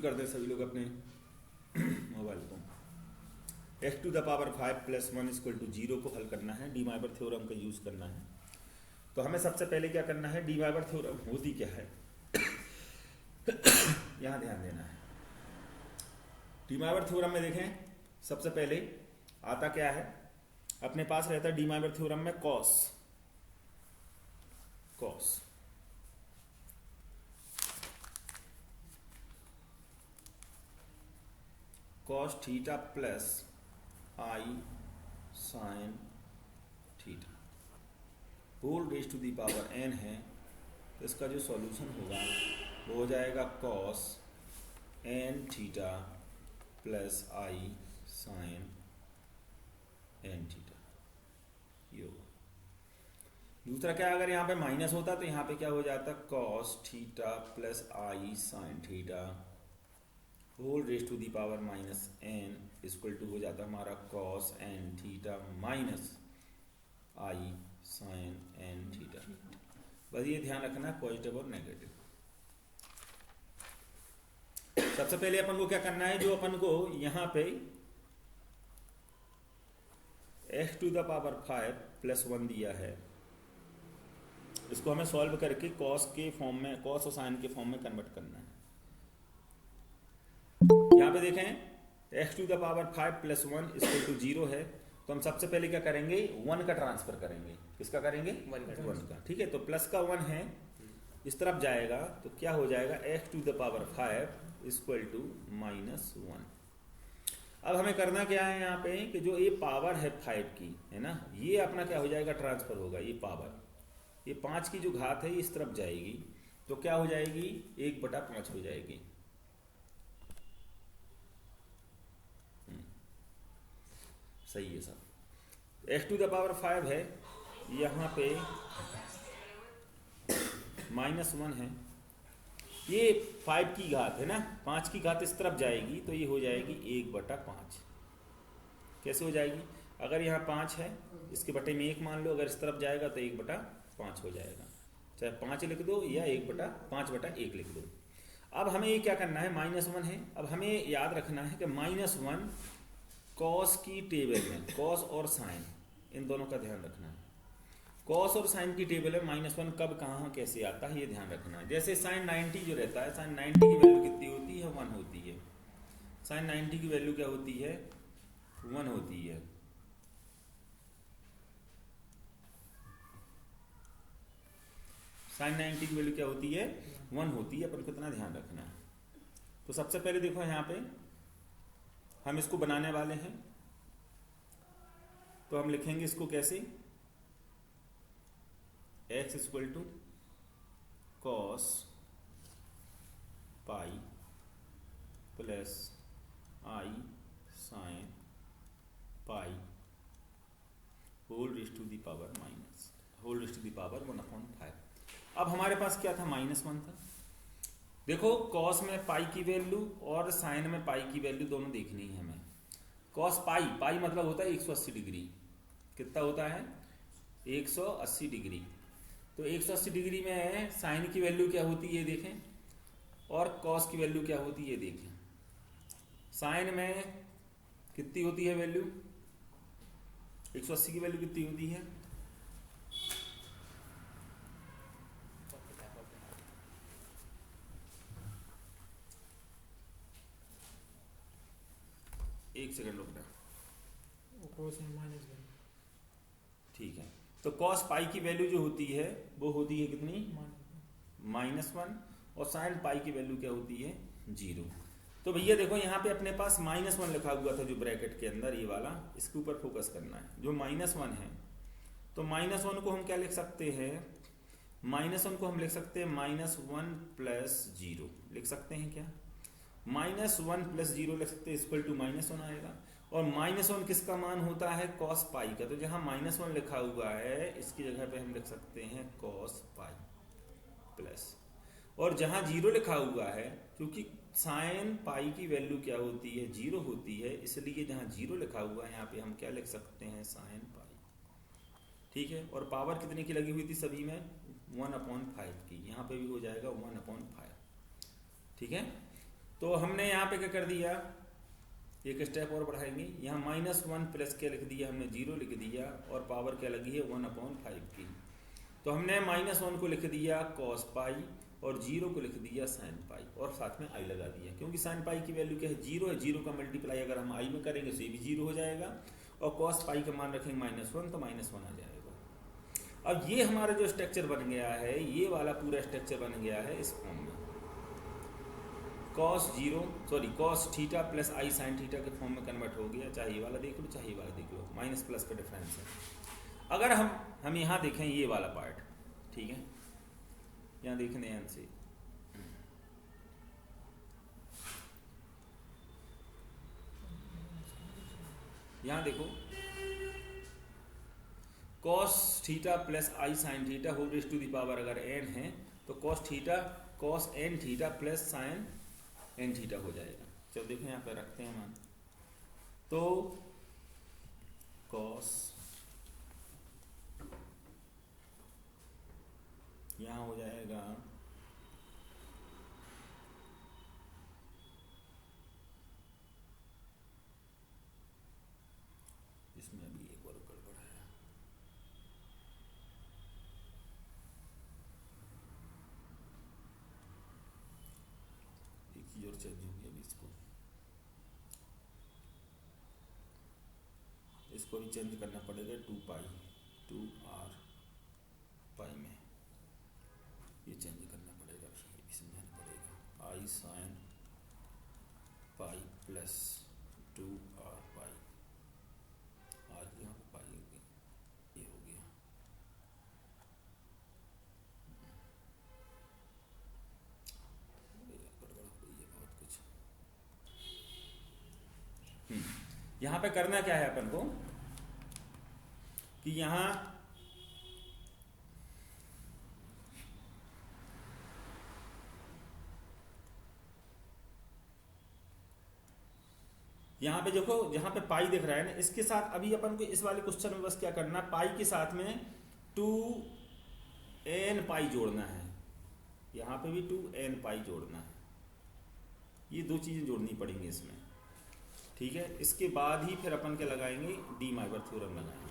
कर दें सभी लोग अपने मोबाइल को। x to the power 5 plus 1 equal to 0 को हल करना है, डी माइवर थ्योरम का यूज करना है। तो हमें सबसे पहले क्या करना है, डी माइवर थ्योरम होती क्या है यहाँ ध्यान देना है। डी माइवर थ्योरम में देखें सबसे पहले आता क्या है, अपने पास रहता है डी माइवर थ्योरम में cos theta plus i sine theta whole raise to the power n है। तो इसका जो सॉल्यूशन होगा वो हो जाएगा cos n theta plus i sine n theta. ये होगा। दूसरा क्या, अगर यहाँ पे माइनस होता तो यहाँ पे क्या हो जाता, cos theta plus i sine theta whole raise to the power minus n equal to हो जाता हमारा cos n theta minus i sine n theta. बस ये ध्यान रखना है पॉजिटिव और नेगेटिव। सबसे पहले अपन को क्या करना है, जो अपन को यहाँ पे x to the power 5 plus 1 दिया है, इसको हमें सॉल्व करके कॉस के फॉर्म में, कॉस और साइन के फॉर्म में कन्वर्ट करना है। यहाँ पे देखें x to the power 5 plus 1 equal to 0 है। तो हम सबसे पहले क्या करेंगे, 1 का ट्रांसफर करेंगे। किसका करेंगे, 1 का। ठीक है, तो प्लस का 1 है, इस तरफ जाएगा तो क्या हो जाएगा, x to the power 5 equal to minus 1। अब हमें करना क्या है यहाँ पे, कि जो ये पावर है 5 की है ना, ये अपना क्या हो जाएगा, ट्रांसफर होगा। ये पावर, ये 5 की जो घात है इस तरफ जाएगी तो क्या हो जाएगी, 1/5 हो जाएगी। सही है सब। x टू द पावर 5 है, यहाँ पे माइनस 1 है, ये 5 की घात है ना, 5 की घात इस तरफ जाएगी तो ये हो जाएगी 1/5। कैसे हो जाएगी, अगर यहाँ 5 है इसके बटे में 1 मान लो, अगर इस तरफ जाएगा तो 1/5 हो जाएगा। चाहे 5 लिख दो या 1/5/1 लिख दो। अब हमें ये क्या करना है, -1 है। अब हमें याद रखना है कि -1 कॉस की टेबल में, कॉस और साइन इन दोनों का ध्यान रखना है। कॉस और साइन की टेबल में -1 कब कहाँ कैसे आता है ये ध्यान रखना है। जैसे साइन 90 जो रहता है, साइन 90 की वैल्यू कितनी होती है, 1 होती है। साइन 90 की वैल्यू क्या होती है, 1 होती है। साइन 90 की वैल्यू क्या होती है, 1 होती है। अपन को इतना ध्यान रखना है। तो सबसे पहले देखो यहाँ पे हम इसको बनाने वाले हैं, तो हम लिखेंगे इसको कैसे, x equal to cos pi plus i sine pi whole raise to the power minus, whole raise to the power 1/5। अब हमारे पास क्या था, -1 था। देखो कॉस में पाई की वैल्यू और साइन में पाई की वैल्यू दोनों देखनी है हमें। कॉस पाई, पाई मतलब होता है 180 डिग्री। कितना होता है, 180 डिग्री। तो 180 डिग्री में साइन की वैल्यू क्या होती है देखें, और कॉस की वैल्यू क्या होती है देखें। साइन में कितनी होती है वैल्यू, 180 की वैल्यू कितनी होती है, एक सेकंड रुकना, ठीक है। तो कॉस पाई की वैल्यू जो होती है वो होती है कितनी, -1, और साइन पाई की वैल्यू क्या होती है, 0। तो भैया देखो यहाँ पे अपने पास -1 लिखा हुआ था जो ब्रैकेट के अंदर, ये वाला, इसके ऊपर फोकस करना है। जो -1 है, तो -1 को हम क्या लिख सकते हैं, -1 को हम लिख सकते हैं -1 प्लस 0 लिख सकते हैं क्या, -1 प्लस 0 लिख सकते हैं, इक्वल टू -1 आएगा। और -1 किसका मान होता है, कॉस पाई का। तो जहां -1 लिखा हुआ है इसकी जगह पे हम लिख सकते हैं कॉस पाई प्लस, और जहां 0 लिखा हुआ है, क्योंकि साइन पाई की वैल्यू क्या होती है, 0 होती है, इसलिए जहां 0 लिखा हुआ है यहाँ पे हम क्या लिख सकते हैं, साइन पाई। ठीक है, और पावर कितने की लगी हुई थी सभी में, 1/5 की। यहाँ पे भी हो जाएगा 1/5। ठीक है, तो हमने यहाँ पे क्या कर दिया, एक स्टेप और बढ़ाएंगे, यहाँ -1 प्लस क्या लिख दिया हमने, 0 लिख दिया, और पावर क्या लगी है 1/5 की। तो हमने -1 को लिख दिया cos पाई और 0 को लिख दिया sin पाई और साथ में i लगा दिया, क्योंकि sin पाई की वैल्यू क्या है 0 है। 0 का मल्टीप्लाई अगर हम i में करेंगे तो ये भी 0 हो जाएगा, और cos पाई का मान रखेंगे -1 तो -1 आ जाएगा। अब ये हमारा जो स्ट्रक्चर बन गया है, ये वाला पूरा स्ट्रक्चर बन गया है इस फॉर्म में, cos theta plus i sin theta के फॉर्म में कन्वर्ट हो गया। चाहे ये वाला देख लो चाहे ये वाला देख लो, माइनस प्लस का डिफरेंस है। अगर हम यहाँ देखें ये वाला पार्ट, ठीक है, यहाँ देखें ध्यान से, यहाँ देखो cos theta plus i sin theta whole raise to the power अगर n है तो cos n theta plus sin n theta हो जाएगा। चलो देखो यहाँ पे रखते हैं मान, तो cos यहाँ हो जाएगा इसमें अभी एक और गड़बड़ है, एक चीज और चेंज होगी अभी, इसको भी चेंज करना पड़ेगा 2r पाई में, ये चेंज करना पड़ेगा, इसमें पड़ेगा i sin pi plus 2r pi, r यहाँ पे पाई हो गया, ये हो गया, गड़बड़ हो गई है बहुत कुछ। यहाँ पे करना क्या है अपन को कि यहाँ पे देखो, जहाँ पे पाई दिख रहा है ना, इसके साथ अभी अपन को इस वाले क्वेश्चन में बस क्या करना, पाई के साथ में 2n पाई जोड़ना है, यहाँ पे भी 2n पाई जोड़ना है, ये दो चीजें जोड़नी पड़ेंगी इसमें, ठीक है। इसके बाद ही फिर अपन के लगाएंगे डी माइवर थ्योरम लगाएंगे।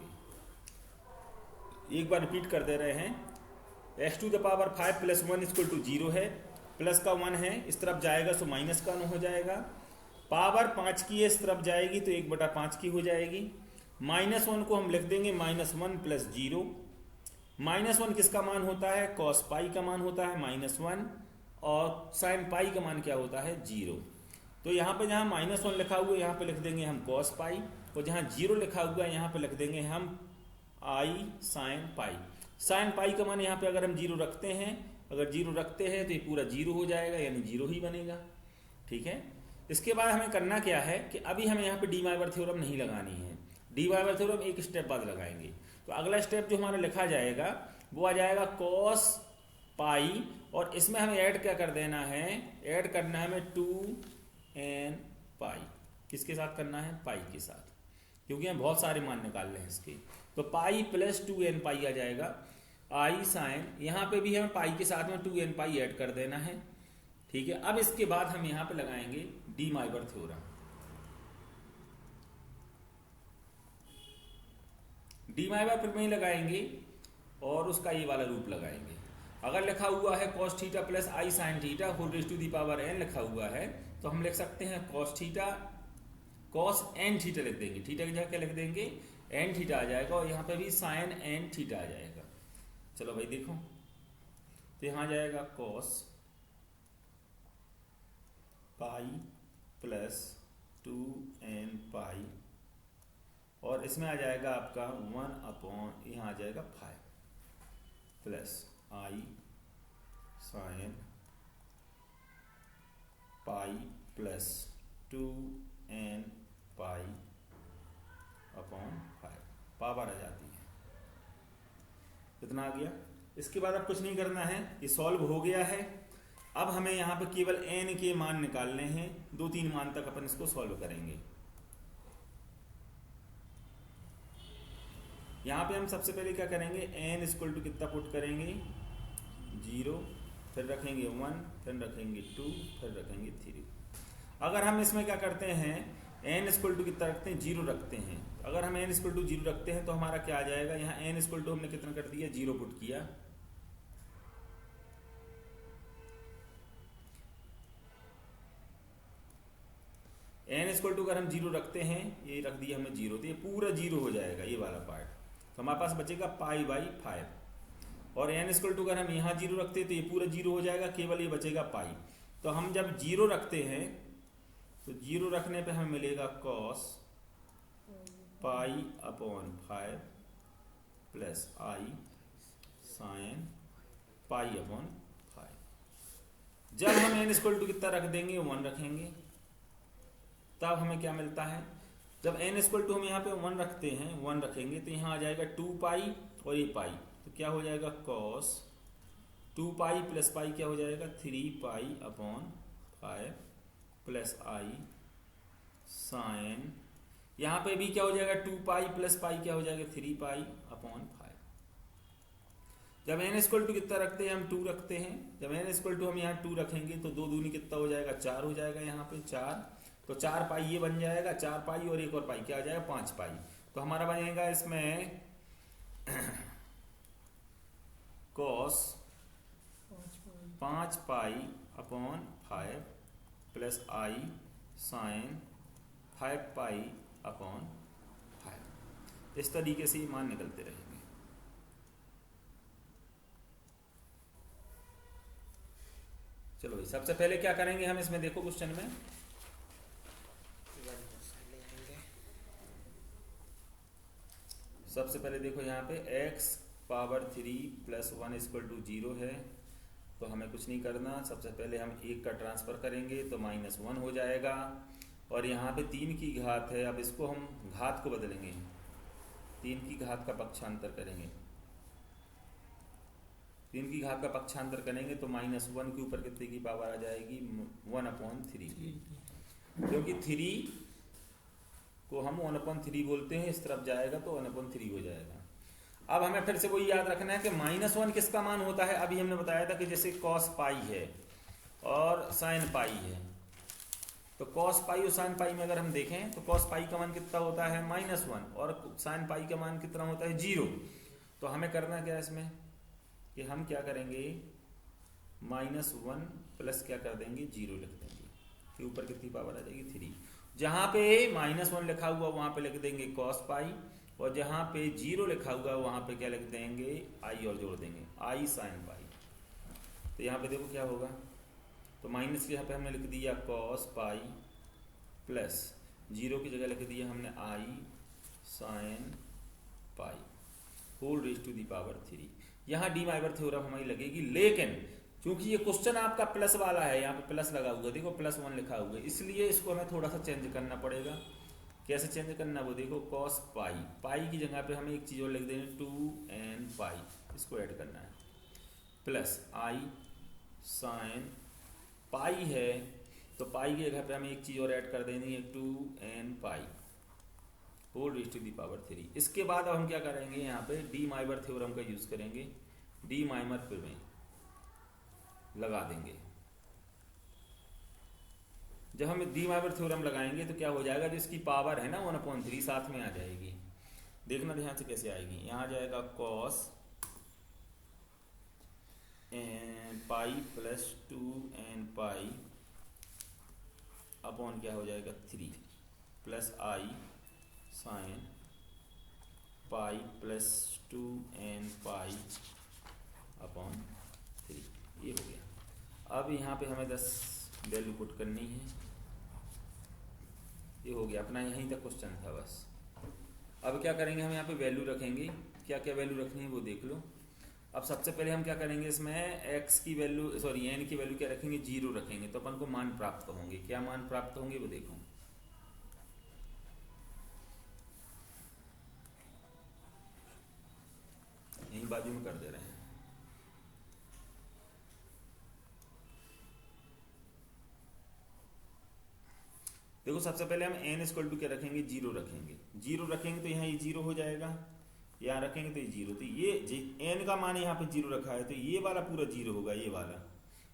एक बार रिपीट कर दे रहे हैं, x to the power 5 plus 1 equal to 0 है, प्लस का 1 है, इस तरफ जाएगा तो माइनस का 1 हो जाएगा, पावर 5 की है, इस तरफ जाएगी तो 1/5 की हो जाएगी। -1 को हम लिख देंगे -1 प्लस 0, -1 किसका मान होता है, cos पाई का मान होता है -1, और sin पाई का मान क्या होता है 0। तो यहाँ पे जहाँ -1 लिखा हुआ है यहाँ पे लिख देंगे हम cos पाई, और जहाँ 0 लिखा हुआ है यहाँ पे लिख देंगे हम i sin पाई। sin पाई का मान यहाँ पे अगर हम 0 रखते हैं, अगर 0 रखते हैं तो ये पूरा 0 हो जाएगा, यानी 0 ही बनेगा, ठीक है। इसके बाद हमें करना क्या है कि अभी हमें यहाँ पे डी माइवर थ्योरम नहीं लगानी है, डी माइवर थ्योरम एक स्टेप बाद लगाएंगे। तो अगला स्टेप जो हमारा लिखा जाएगा वो आ जाएगा cos पाई, और इसमें हमें ऐड क्या कर देना है, ऐड करना है हमें 2n पाई, किसके साथ करना है, पाई के साथ, क्योंकि हम बहुत सारे मान निकाल रहे हैं इसके। तो पाई प्लस 2n पाई आ जाएगा, i sin, यहाँ पे भी हमें पाई के साथ में 2n पाई ऐड कर देना है, ठीक है। अब इसके बाद हम यहाँ पे लगाएंगे डी माइवर थ्योरम। डी माइवर प्रमेय लगाएंगे और उसका ये वाला रूप लगाएंगे। अगर लिखा हुआ है cos theta plus i sin theta whole raise to the power n लिखा हुआ है, तो हम लिख सकते हैं cos n थीटा लिख देंगे, थीटा की जगह क्या लिख देंगे n थीटा आ जाएगा, और यहाँ पे भी sin n थीटा आ जाएगा। चलो भाई देखो, तो यहाँ जाएगा cos पाई प्लस 2n पाई, और इसमें आ जाएगा आपका 1 यहाँ आ जाएगा 5 plus i sin pi plus 2n pi upon 5, power आ जाती है, इतना आ गया। इसके बाद अब कुछ नहीं करना है, ये सॉल्व हो गया है। अब हमें यहाँ पे केवल n के मान निकालने हैं, 2-3 मान तक अपन इसको सॉल्व करेंगे। यहाँ पे हम सबसे पहले क्या करेंगे, n इक्वल टू कितना पुट करेंगे 0, फिर रखेंगे 1, फिर रखेंगे 2, फिर रखेंगे 3। अगर हम इसमें क्या करते हैं, n इक्वल टू कितना रखते हैं, 0 रखते हैं। अगर हम n इक्वल टू 0 रखते हैं तो हमारा क्या आ जाएगा, यहाँ n इक्वल टू हमने कितना कर दिया, 0 पुट किया। n इक्वल टू अगर हम 0 रखते हैं, ये रख दिया हमने 0, तो ये पूरा 0 हो जाएगा ये वाला पार्ट। तो हमारे पास बचेगा पाई बाई 5। और n इक्वल टू अगर हम यहाँ 0 रखते हैं तो ये पूरा 0 हो जाएगा, केवल ये बचेगा पाई। तो हम जब 0 रखते हैं तो 0 रखने पे हमें मिलेगा cos pi upon 5 plus i sine pi upon 5। जब हम n इक्वल टू कितना रख देंगे, 1 रखेंगे, तब हमें क्या मिलता है, जब n इक्वल टू हम यहाँ पे 1 रखते हैं, 1 रखेंगे तो यहाँ आ जाएगा 2 पाई और ये पाई, तो क्या हो जाएगा cos 2 पाई प्लस पाई क्या हो जाएगा 3 पाई अपॉन 5 प्लस आई साइन, यहाँ पे भी क्या हो जाएगा 2 पाई प्लस पाई क्या हो जाएगा 3 पाई अपॉन 5। जब n इक्वल टू कितना रखते हैं, हम 2 रखते हैं, जब n इक्वल टू हम यहाँ 2 रखेंगे तो 2 दूनी कितना हो जाएगा 4 हो जाएगा, यहाँ पे 4, तो 4 पाई ये बन जाएगा, 4 पाई और एक और पाई क्या आ जाएगा 5 पाई। तो हमारा बनेगा इसमें cos 5 pi upon 5 plus i sign 5 pi upon 5। इस तरीके से ये मान निकलते रहेंगे। चलो भाई, सबसे पहले क्या करेंगे हम इसमें, देखो क्वेश्चन में सबसे पहले देखो यहाँ पे x power 3 plus 1 equal to 0 है, तो हमें कुछ नहीं करना। सबसे पहले हम 1 का ट्रांसफर करेंगे तो -1 हो जाएगा, और यहाँ पे 3 की घात है, अब इसको हम घात को बदलेंगे, 3 की घात का पक्षांतर करेंगे, 3 की घात का पक्षांतर करेंगे तो -1 के ऊपर कितने की पावर आ जाएगी 1/3 की, क्योंकि 3 को हम 1/3 बोलते हैं, इस तरफ जाएगा तो 1/3 हो जाएगा। अब हमें फिर से वही याद रखना है कि -1 किसका मान होता है, अभी हमने बताया था कि जैसे cos पाई है और sin पाई है, तो cos पाई और sin पाई में अगर हम देखें तो cos पाई का मान कितना होता है -1 और sin पाई का मान कितना होता है 0। तो हमें करना क्या है इसमें कि हम क्या करेंगे, -1 प्लस क्या कर देंगे 0 लिख देंगे, के ऊपर कितनी पावर आ जाएगी 3। जहां पे -1 लिखा हुआ वहां पे लिख देंगे cos पाई, और जहां पे 0 लिखा हुआ वहां पे क्या लिख देंगे आई और जोड़ देंगे आई साइन पाई। तो यहाँ पे देखो क्या होगा, तो माइनस यहाँ पे हमने लिख दिया cos पाई प्लस 0 की जगह लिख दिया हमने i sine pi whole raise to the power 3। यहाँ डी माइवर थ्योरम हमारी लगेगी, लेकिन क्योंकि ये क्वेश्चन आपका प्लस वाला है, यहाँ पे प्लस लगा हुआ, देखो +1 लिखा हुआ है, इसलिए इसको हमें थोड़ा सा चेंज करना पड़ेगा। कैसे चेंज करना वो देखो, cos पाई, पाई की जगह पे हमें एक चीज और लिख देंगे 2n पाई, इसको ऐड करना है, प्लस आई साइन पाई है, तो पाई की जगह पे हमें एक चीज और ऐड कर देनी है 2n pi whole raise to the power 3। इसके बाद अब हम क्या करेंगे, यहाँ पे डी माइवर थ्योरम का यूज करेंगे, डी माइवर पे में लगा देंगे। जब हम डी माइवर थ्योरम लगाएंगे तो क्या हो जाएगा, जो इसकी पावर है ना 1/3 साथ में आ जाएगी। देखना ध्यान से कैसे आएगी, यहाँ आ जाएगा cos pi plus 2n pi upon क्या हो जाएगा 3 plus i sine pi plus 2n pi upon 3, ये हो गया। अब यहाँ पे हमें 10 वैल्यू पुट करनी है, ये हो गया अपना, यहीं तक क्वेश्चन था बस। अब क्या करेंगे, हम यहाँ पे वैल्यू रखेंगे, क्या क्या वैल्यू रखनी है वो देख लो। अब सबसे पहले हम क्या करेंगे, इसमें x की वैल्यू सॉरी n की वैल्यू क्या रखेंगे 0 रखेंगे, तो अपन को मान प्राप्त होंगे। क्या मान प्राप्त होंगे वो देखो, यहीं बाजू में कर दे रहे हैं। देखो सबसे पहले हम n इक्वल टू क्या रखेंगे 0 रखेंगे, 0 रखेंगे तो यहाँ ये 0 हो जाएगा, यहाँ रखेंगे तो ये 0, तो ये n का मान यहाँ पे 0 रखा है तो ये वाला पूरा 0 होगा, ये वाला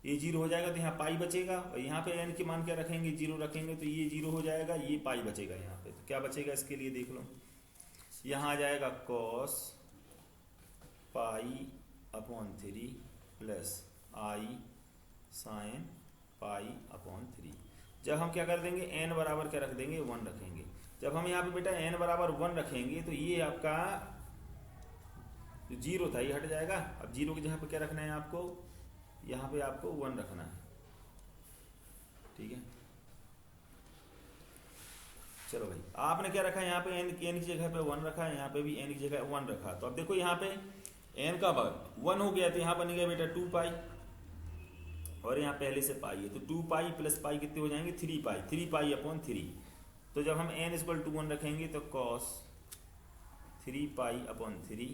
ये 0 हो जाएगा तो यहाँ पाई बचेगा, और यहाँ पे n के मान क्या रखेंगे, 0 रखेंगे तो ये 0 हो जाएगा, ये पाई बचेगा यहाँ पे। तो क्या बचेगा इसके लिए देख लो, यहाँ आ जाएगा cos pi upon 3 plus i sin pi upon 3। जब हम क्या कर देंगे, n बराबर क्या रख देंगे, 1 रखेंगे। जब हम यहाँ पे बेटा n बराबर 1 रखेंगे तो ये आपका जो 0 था ये हट जाएगा। अब 0 की जगह पे क्या रखना है आपको, यहाँ पे आपको 1 रखना है, ठीक है। चलो भाई, आपने क्या रखा है यहाँ पे, n की जगह पे 1 रखा है, यहाँ पे भी n की जगह 1 रखा। तो अब देखो यहाँ पे n का भाग 1 हो गया तो यहाँ बन गया बेटा 2 पाई, और यहाँ पहले से पाई है तो 2 पाई प्लस पाई कितने हो जाएंगे, 3 पाई अपॉन 3। तो जब हम n इक्वल टू 1 रखेंगे तो cos 3 pi upon 3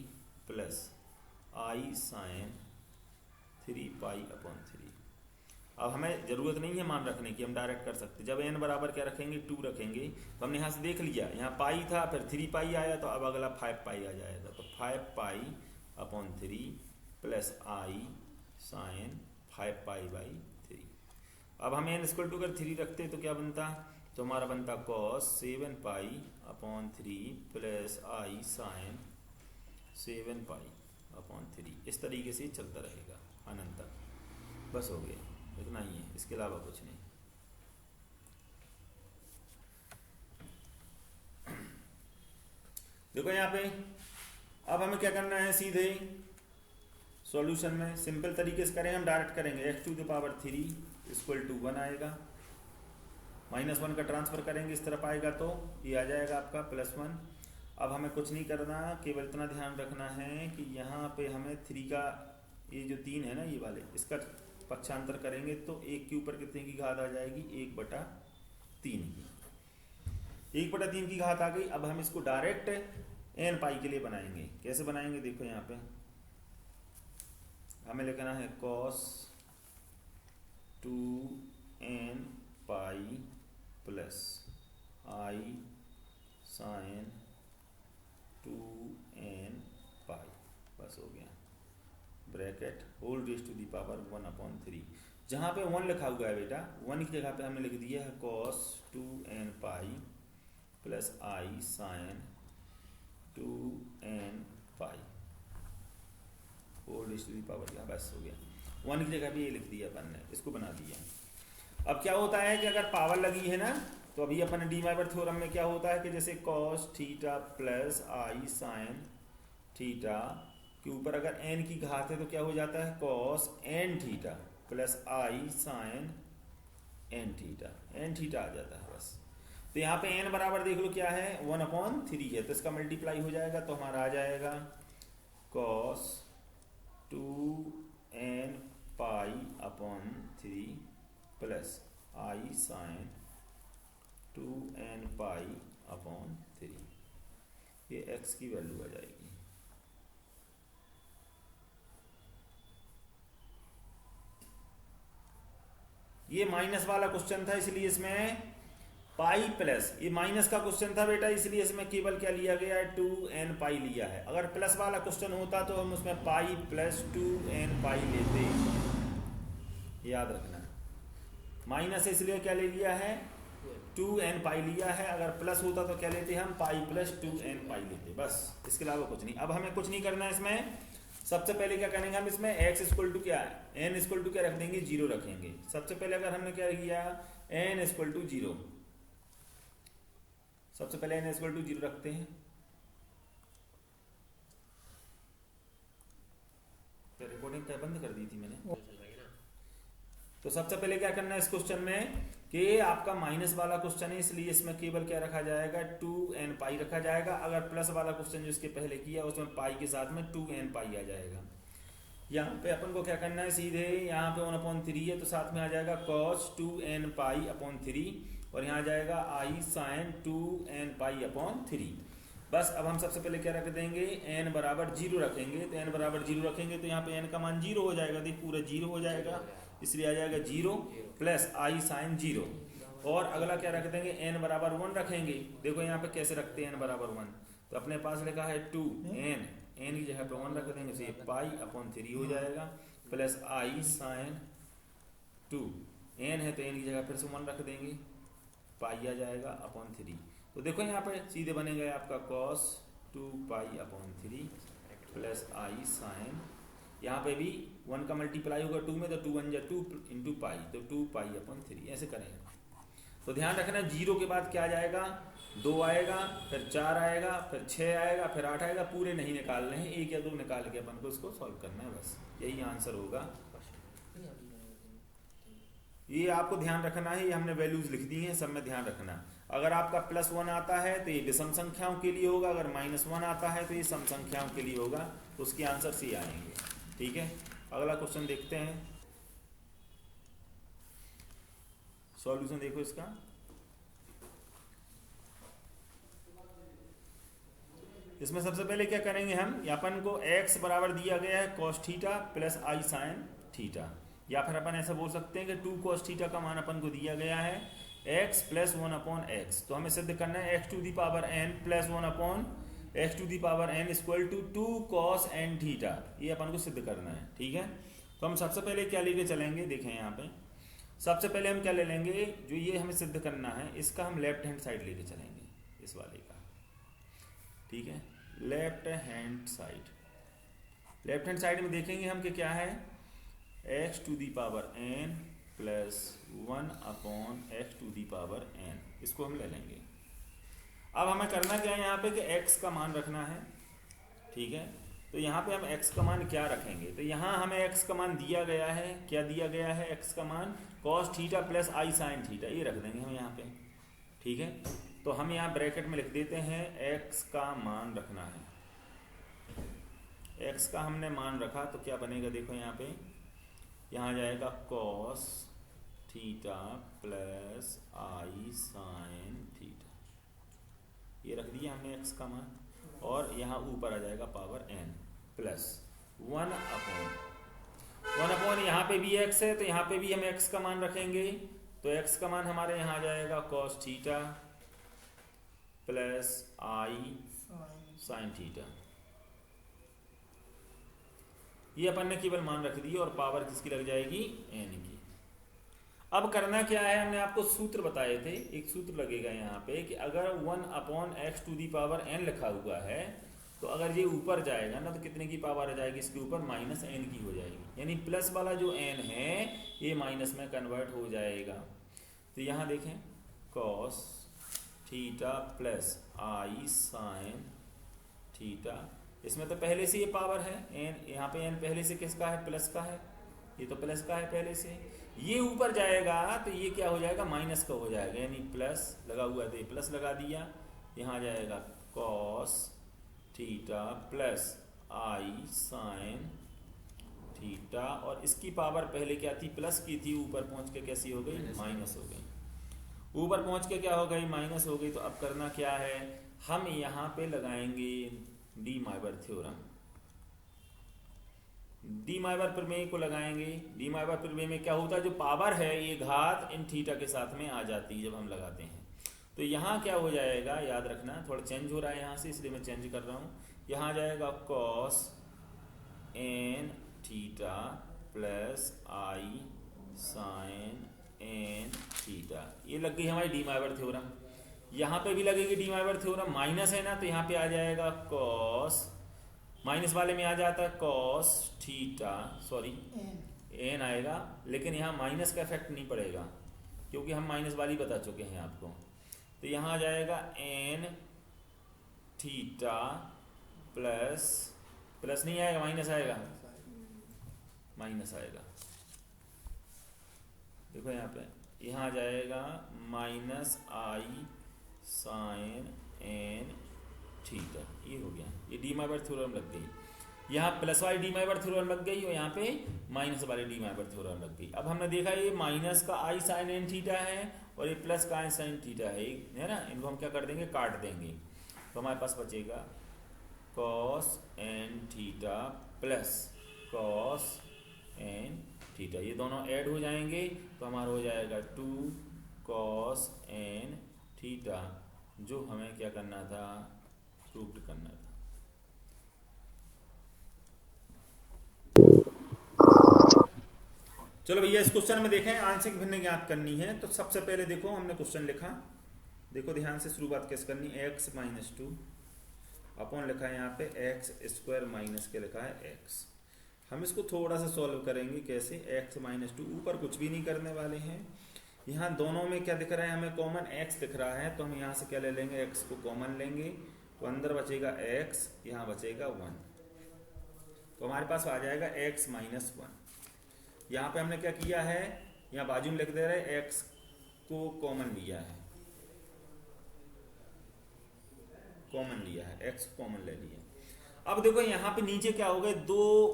plus i sin 3 pi upon 3। अब हमें जरूरत नहीं है मान रखने की, हम डायरेक्ट कर सकते। जब n बराबर क्या रखेंगे, 2 रखेंगे, तो हमने यहाँ से देख लिया, यहाँ पाई था, फिर 3 पाई आया, तो अब अगला 5 पाई आ जाएगा। तो 5 पाई upon 3 plus i sin 5 pi by 3। अब हम n इक्वल टू अगर 3 रखते तो क्या बनता, तो हमारा बनता cos 7 pi upon 3 plus i sin 7 pi upon 3। इस तरीके से चलता रहेगा अनंत तक। बस हो गया, इतना ही है, इसके अलावा कुछ नहीं। देखो यहाँ पे अब हमें क्या करना है, सीधे सॉल्यूशन में सिंपल तरीके से करें, हम डायरेक्ट करेंगे x to the power 3 equal to 1 आएगा, -1 का ट्रांसफर करेंगे इस तरफ आएगा तो ये आ जाएगा आपका +1। अब हमें कुछ नहीं करना, केवल इतना ध्यान रखना है कि यहाँ पे हमें 3 का ये जो 3 है ना ये वाले, इसका पक्षांतर करेंगे तो 1 के ऊपर कितने की घात आ जाएगी, 1/3 की। 1/3 की घात आ गई। अब हम इसको डायरेक्ट n पाई के लिए बनाएंगे। कैसे बनाएंगे, देखो यहाँ पे हमें लिखना है cos 2n pi plus i sin 2n pi, बस हो गया, bracket whole raise to the power 1/3। जहाँ पे 1 लिखा हुआ है बेटा, 1 की जगह पे हमने लिख दिया है cos 2n pi plus i sin 2n pi whole raise to the power, यहाँ बस हो गया। 1 की जगह पे ये लिख दिया अपन ने, इसको बना दिया। अब क्या होता है कि अगर पावर लगी है ना, तो अभी अपन डी वाइबर थ्योरम में क्या होता है कि जैसे cos theta plus i sin theta के ऊपर अगर n की घात है तो क्या हो जाता है, cos n theta plus i sin n theta आ जाता है बस। तो यहाँ पे n बराबर देख लो क्या है, 1/3 है, तो इसका मल्टीप्लाई हो जाएगा तो हमारा आ जाएगा cos 2n pi upon 3 plus i sin 2n pi upon 3। ये x की वैल्यू आ जाएगी। ये माइनस वाला क्वेश्चन था, इसलिए इसमें पाई प्लस, ये माइनस का क्वेश्चन था बेटा, इसलिए इसमें केवल क्या लिया गया है, 2n पाई लिया है। अगर प्लस वाला क्वेश्चन होता तो हम उसमें पाई प्लस 2n पाई लेते, याद रखना। माइनस इसलिए क्या ले लिया है, 2n पाई लिया है। अगर प्लस होता तो क्या लेते हम, पाई प्लस 2n पाई लेते, बस इसके अलावा कुछ नहीं। अब हमें कुछ नहीं करना है इसमें। सबसे पहले क्या करेंगे हम इसमें, x इक्वल टू क्या है, n इक्वल टू क्या रख देंगे, 0 रखेंगे। सबसे पहले अगर हमने क्या किया, n इक्वल टू 0, सबसे पहले n इक्वल टू 0 रखते हैं। तो रिकॉर्डिंग बंद कर दी थी मैंने। तो सबसे पहले क्या करना है इस क्वेश्चन में कि आपका माइनस वाला क्वेश्चन है, इसलिए इसमें केवल क्या रखा जाएगा, 2n पाई रखा जाएगा। अगर प्लस वाला क्वेश्चन जो इसके पहले किया उसमें पाई के साथ में 2n पाई आ जाएगा। यहाँ पे अपन को क्या करना है, सीधे यहाँ पे 1/3 है तो साथ में आ जाएगा cos 2n पाई अपॉन 3, और यहाँ आ जाएगा i sin 2n pi upon 3। बस अब हम सबसे पहले क्या रख देंगे, n बराबर 0 रखेंगे। तो n बराबर 0 रखेंगे तो यहाँ पे n का मान 0 हो जाएगा, देख पूरा 0 हो जाएगा, इसलिए आ जाएगा 0 प्लस i sin 0। और अगला क्या रख देंगे, n बराबर 1 रखेंगे। देखो यहाँ पे कैसे रखते हैं n बराबर 1, तो अपने पास लिखा है 2n, n की जगह पे 1 रख देंगे, तो ये पाई अपॉन 3 हो जाएगा, प्लस i sin 2, n है तो n की जगह फिर से 1 रख देंगे, पाई आ जाएगा अपॉन 3। तो देखो यहाँ पे सीधे बनेगा आपका cos 2 pi upon 3 plus i sign, यहाँ पे भी 1 का मल्टीप्लाई होगा 2 में, तो 2 1 जा 2 इंटू पाई, तो 2 पाई अपॉन 3 ऐसे करेंगे। तो ध्यान रखना 0 के बाद क्या आ जाएगा, 2 आएगा, फिर 4 आएगा, फिर 6 आएगा, फिर 8 आएगा। पूरे नहीं निकालने हैं, 1 या 2 निकाल के अपन को इसको सॉल्व करना है, बस यही आंसर होगा। ये आपको ध्यान रखना है, ये हमने वैल्यूज लिख दी हैं, सब में ध्यान रखना। अगर आपका +1 आता है तो ये विषम संख्याओं के लिए होगा, अगर -1 आता है तो ये सम संख्याओं के लिए होगा, तो उसके आंसर सी आएंगे। ठीक है, अगला क्वेश्चन देखते हैं, सॉल्यूशन देखो इसका। इसमें सबसे पहले क्या करेंगे हम, अपन को x बराबर दिया गया है cos theta plus i sine theta, या फिर अपन ऐसा बोल सकते हैं कि 2 cos थीटा का मान अपन को दिया गया है x प्लस 1 अपॉन एक्स। तो हमें सिद्ध करना है x to the power n plus 1 upon x to the power n equal to 2 cos n theta, ये अपन को सिद्ध करना है। ठीक है, तो हम सबसे पहले क्या लेके चलेंगे, देखें यहाँ पे सबसे पहले हम क्या ले लेंगे, जो ये हमें सिद्ध करना है इसका हम लेफ्ट हैंड साइड लेके चलेंगे, इस वाले का। ठीक है, left hand side, left hand side में देखेंगे हम कि क्या है, x to the power n plus 1 upon x to the power n, इसको हम ले लेंगे। अब हमें करना क्या है यहाँ पे कि x का मान रखना है। ठीक है, तो यहाँ पे हम x का मान क्या रखेंगे, तो यहाँ हमें x का मान दिया गया है, क्या दिया गया है, x का मान cos theta plus i sine theta, ये रख देंगे हम यहाँ पे। ठीक है, तो हम यहाँ ब्रैकेट में लिख देते हैं x का मान रखना है, x का हमने मान रखा तो क्या बनेगा, देखो यहाँ पे, यहाँ जाएगा cos theta plus i sine theta, ये रख दिया हमने x का मान, और यहाँ ऊपर आ जाएगा पावर n प्लस 1 अपॉन यहाँ पे भी x है तो यहाँ पे भी हम x का मान रखेंगे, तो x का मान हमारे यहाँ आ जाएगा cos theta plus i sine theta, ये अपन ने केवल मान रख दी और पावर किसकी लग जाएगी, n की। अब करना क्या है, हमने आपको सूत्र बताए थे, एक सूत्र लगेगा यहाँ पे कि अगर 1 upon x to the power n लिखा हुआ है तो अगर ये ऊपर जाएगा ना तो कितने की पावर आ जाएगी, इसके ऊपर -n की हो जाएगी, यानी प्लस वाला जो n है ये माइनस में कन्वर्ट हो जाएगा। तो यहाँ देखें cos theta plus i sine theta, इसमें तो पहले से ये पावर है n, यहाँ पे n पहले से किसका है, प्लस का है, ये तो प्लस का है पहले से, ये ऊपर जाएगा तो ये क्या हो जाएगा, माइनस का हो जाएगा, यानी प्लस लगा हुआ है तो ये प्लस लगा दिया, यहाँ जाएगा cos theta plus i sine theta, और इसकी पावर पहले क्या थी, प्लस की थी, ऊपर पहुंच के कैसी हो गई, माइनस हो गई, ऊपर पहुंच के क्या हो गई, माइनस हो गई। तो अब करना क्या है, हम यहाँ पे लगाएंगे डी माइवर थ्योरम, डी माइवर प्रमेय को लगाएंगे। डी माइवर प्रमेय में क्या होता है, जो पावर है ये घात इन थीटा के साथ में आ जाती है जब हम लगाते हैं। तो यहाँ क्या हो जाएगा, याद रखना, थोड़ा चेंज हो रहा है यहाँ से इसलिए मैं चेंज कर रहा हूँ, यहाँ जाएगा cos n theta plus i sine n theta, ये लग गई हमारी डी माइवर थ्योरम। यहाँ पे भी लगेगी डी माइवर थ्योरम, माइनस है ना तो यहाँ पे आ जाएगा cos, माइनस वाले में आ जाता है cos थीटा, सॉरी n आएगा, लेकिन यहाँ माइनस का इफेक्ट नहीं पड़ेगा क्योंकि हम माइनस वाली बता चुके हैं आपको। तो यहाँ आ जाएगा n थीटा प्लस, प्लस नहीं आएगा, माइनस आएगा, माइनस आएगा, देखो यहाँ पे, यहाँ आ जाएगा minus i sine n theta, ये हो गया, ये डी माइवर थ्योरम लग गई। यहाँ प्लस वाली डी माइवर थ्योरम लग गई और यहाँ पे माइनस वाली डी माइवर थ्योरम लग गई। अब हमने देखा ये माइनस का आई साइन n थीटा है और ये प्लस का आई साइन थीटा है ना, इनको हम क्या कर देंगे, काट देंगे, तो हमारे पास बचेगा cos n theta plus cos n theta, ये दोनों ऐड हो जाएंगे तो हमारा हो जाएगा 2 cos n थीटा, जो हमें क्या करना था, प्रूव करना था। चलो भैया इस क्वेश्चन में देखें आंशिक भिन्न ज्ञात करनी है। तो सबसे पहले देखो हमने क्वेश्चन लिखा, देखो ध्यान से शुरुआत कैसे करनी, x माइनस 2 अपॉन लिखा है यहाँ पे एक्स स्क्वायर माइनस के लिखा है x। हम इसको थोड़ा सा सॉल्व करेंगे कैसे, x माइनस 2 ऊपर कुछ भी नहीं करने वाले हैं। यहाँ दोनों में क्या दिख रहा है हमें, कॉमन x दिख रहा है, तो हम यहाँ से क्या ले लेंगे, x को कॉमन लेंगे, तो अंदर बचेगा x, यहाँ बचेगा 1, तो हमारे पास आ जाएगा x माइनस 1। यहाँ पे हमने क्या किया है, यहाँ बाजू में लिख दे रहे हैं x को कॉमन लिया है, कॉमन लिया है, x कॉमन ले लिया। अब देखो यहाँ पे नीचे क्या हो गए, दो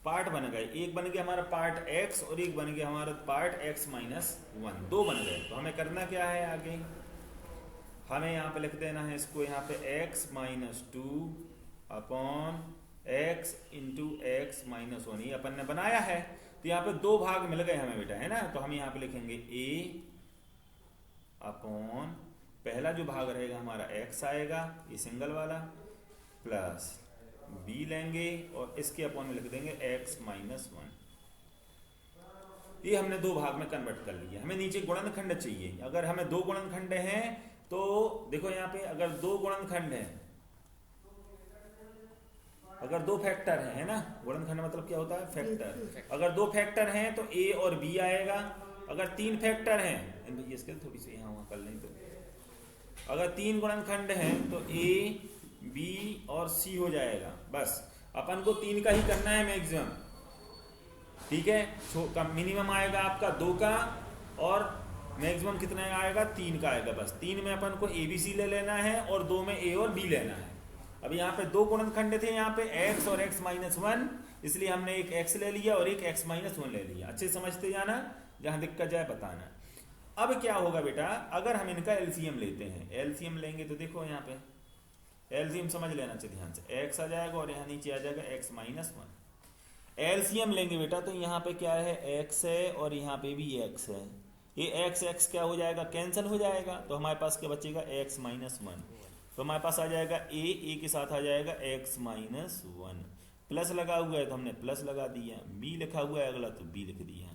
पार्ट बन गए, एक बन गया हमारा पार्ट x और एक बन गया हमारा पार्ट x माइनस 1, दो बन गए। तो हमें करना क्या है आगे, हमें यहाँ पे लिख देना है इसको, यहाँ पे x minus 2 upon x into x minus 1, ये अपन ने बनाया है। तो यहाँ पे दो भाग मिल गए हमें बेटा, है ना। तो हम यहाँ पे लिखेंगे a अपॉन पहला जो भाग रहेगा हमारा x आएगा, ये सिंगल वाला, प्लस b लेंगे और इसके अपॉन में लिख देंगे x माइनस 1। ये हमने दो भाग में कन्वर्ट कर लिया। हमें नीचे गुणनखंड चाहिए। अगर हमें दो गुणनखंड हैं तो देखो यहाँ पे अगर दो गुणनखंड हैं, अगर दो फैक्टर है ना, गुणनखंड मतलब क्या होता है, फैक्टर। अगर दो फैक्टर हैं तो a और b आएगा। अगर तीन फैक्टर हैं, इसके थोड़ी सी यहाँ वहाँ कर लें, तो अगर तीन गुणनखंड हैं तो a b और c हो जाएगा। बस अपन को तीन का ही करना है मैक्सिमम, ठीक है। मिनिमम आएगा आपका 2 का और मैक्सिमम कितना आएगा, 3 का आएगा। बस 3 में अपन को a b c ले लेना है और 2 में a और b लेना है। अब यहाँ पे दो गुणनखंड थे, यहाँ पे x और x माइनस 1, इसलिए हमने एक x ले लिया और एक x माइनस 1 ले लिया। अच्छे समझते जाना, जहां दिक्कत जाए बताना। अब क्या होगा बेटा, अगर हम इनका एलसीएम लेते हैं, एलसीएम लेंगे तो देखो यहाँ पे एलसीएम समझ लेना चाहिए ध्यान से, x आ जाएगा और यहाँ नीचे आ जाएगा x माइनस 1। एलसीएम लेंगे बेटा तो यहाँ पे क्या है, x है और यहाँ पे भी x है। ये x क्या हो जाएगा, कैंसिल हो जाएगा। तो हमारे पास क्या बचेगा, x माइनस 1। तो हमारे पास आ जाएगा a के साथ आ जाएगा x माइनस 1। प्लस लगा हुआ है तो हमने प्लस लगा दिया, b लिखा हुआ है अगला तो b लिख दिया।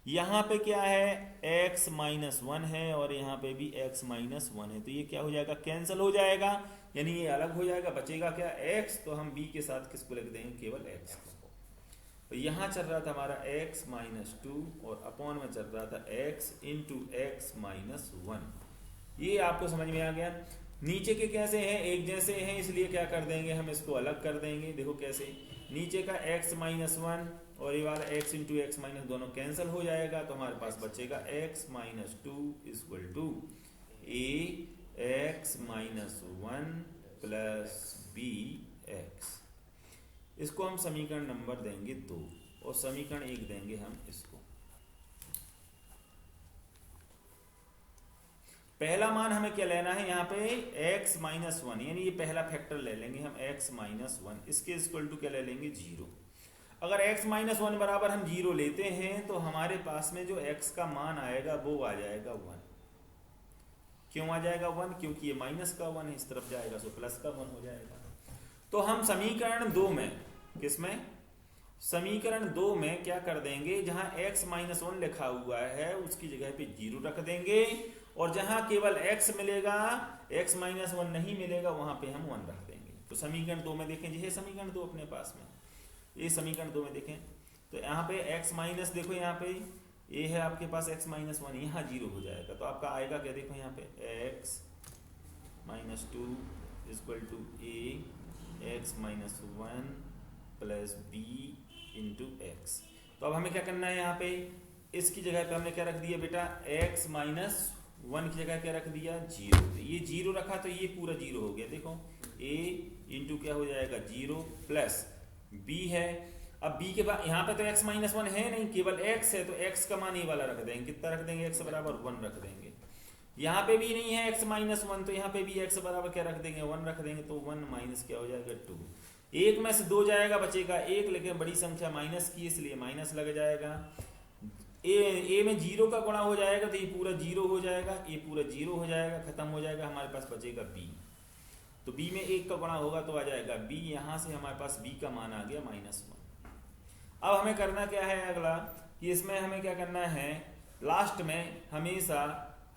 यहाँ पे क्या है, x माइनस 1 है और यहाँ पे भी x माइनस 1 है, तो ये क्या हो जाएगा, कैंसिल हो जाएगा, यानी ये अलग हो जाएगा। बचेगा क्या, x। तो हम b के साथ किसको लिख देंगे, केवल x को। तो यहाँ चल रहा था हमारा x माइनस 2 और अपॉन में चल रहा था x इंटू एक्स माइनस 1। ये आपको समझ में आ गया। नीचे के कैसे हैं, एक जैसे हैं, इसलिए क्या कर देंगे, हम इसको अलग कर देंगे। देखो कैसे, नीचे का x माइनस 1 और ये वाला x इंटू एक्स माइनस, दोनों कैंसिल हो जाएगा। तो हमारे पास बचेगा x minus 2 equal to a x minus 1 plus b x। इसको हम समीकरण नंबर देंगे 2 और समीकरण 1 देंगे हम इसको। पहला मान हमें क्या लेना है, यहाँ पे x माइनस 1, यानी ये पहला फैक्टर ले लेंगे हम x माइनस 1, इसके इक्वल टू क्या ले लेंगे, 0। अगर x माइनस 1 बराबर हम 0 लेते हैं तो हमारे पास में जो x का मान आएगा वो आ जाएगा 1। क्यों आ जाएगा 1, क्योंकि ये माइनस का 1 है, इस तरफ जाएगा तो प्लस का 1 हो जाएगा। तो हम समीकरण 2 में, किसमें, समीकरण 2 में क्या कर देंगे, जहां x माइनस 1 लिखा हुआ है उसकी जगह पे 0 रख देंगे और जहां केवल x मिलेगा, x माइनस 1 नहीं मिलेगा, वहां पे हम 1 रख देंगे। तो समीकरण 2 में देखें, ये समीकरण 2 अपने पास में, ये समीकरण 2 में देखें तो यहाँ पे x माइनस, देखो यहाँ पे ये है आपके पास x माइनस 1, यहाँ 0 हो जाएगा। तो आपका आएगा क्या, देखो यहाँ पे x minus 2 equal to a x minus 1 plus b into x. तो अब हमें क्या करना है, यहाँ पे इसकी जगह पे हमने क्या रख दिया बेटा, x माइनस 1 की जगह क्या रख दिया, 0। तो ये 0 रखा तो ये पूरा 0 हो गया। देखो a इंटू क्या हो जाएगा, 0 प्लस b है। अब b के बाद यहाँ पे तो x माइनस 1 है नहीं, केवल x है, तो x का मान ये वाला रख देंगे। कितना रख देंगे, x बराबर 1 रख देंगे। यहाँ पे भी नहीं है x माइनस 1, तो यहाँ पे भी x बराबर क्या रख देंगे, 1 रख देंगे। तो 1 माइनस क्या हो जाएगा, 2। एक में से 2 जाएगा, बचेगा 1, लेकिन बड़ी संख्या माइनस की इसलिए माइनस लग जाएगा। ए में 0 का गुणा हो जाएगा तो ये पूरा 0 हो जाएगा, ये पूरा 0 हो जाएगा, खत्म हो जाएगा। हमारे पास बचेगा b। तो b में 1 का गुणा होगा तो आ जाएगा b। यहाँ से हमारे पास b का मान आ गया -1। अब हमें करना क्या है अगला कि इसमें हमें क्या करना है, लास्ट में हमेशा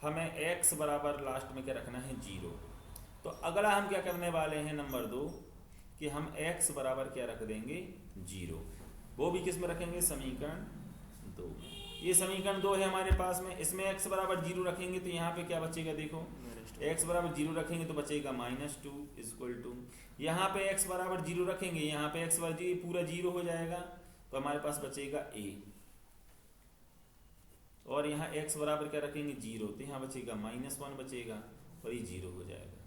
हमें x बराबर लास्ट में क्या रखना है 0। तो अगला हम क्या करने वाले हैं नंबर 2 कि हम x बराबर क्या रख देंगे 0। वो भी किस में रखेंगे, समीकरण 2। ये समीकरण 2 है हमारे पास में, इसमें x बराबर 0 रखेंगे तो यहाँ पे क्या बचेगा, देखो x बराबर 0 रखेंगे तो बचेगा -2 इक्वल टू, यहाँ पे x बराबर 0 रखेंगे, यहाँ पे x बराबर पूरा 0 हो जाएगा तो हमारे पास बचेगा a, और यहाँ x बराबर क्या रखेंगे 0 तो यहाँ बचेगा -1 बचेगा और ये 0 हो जाएगा।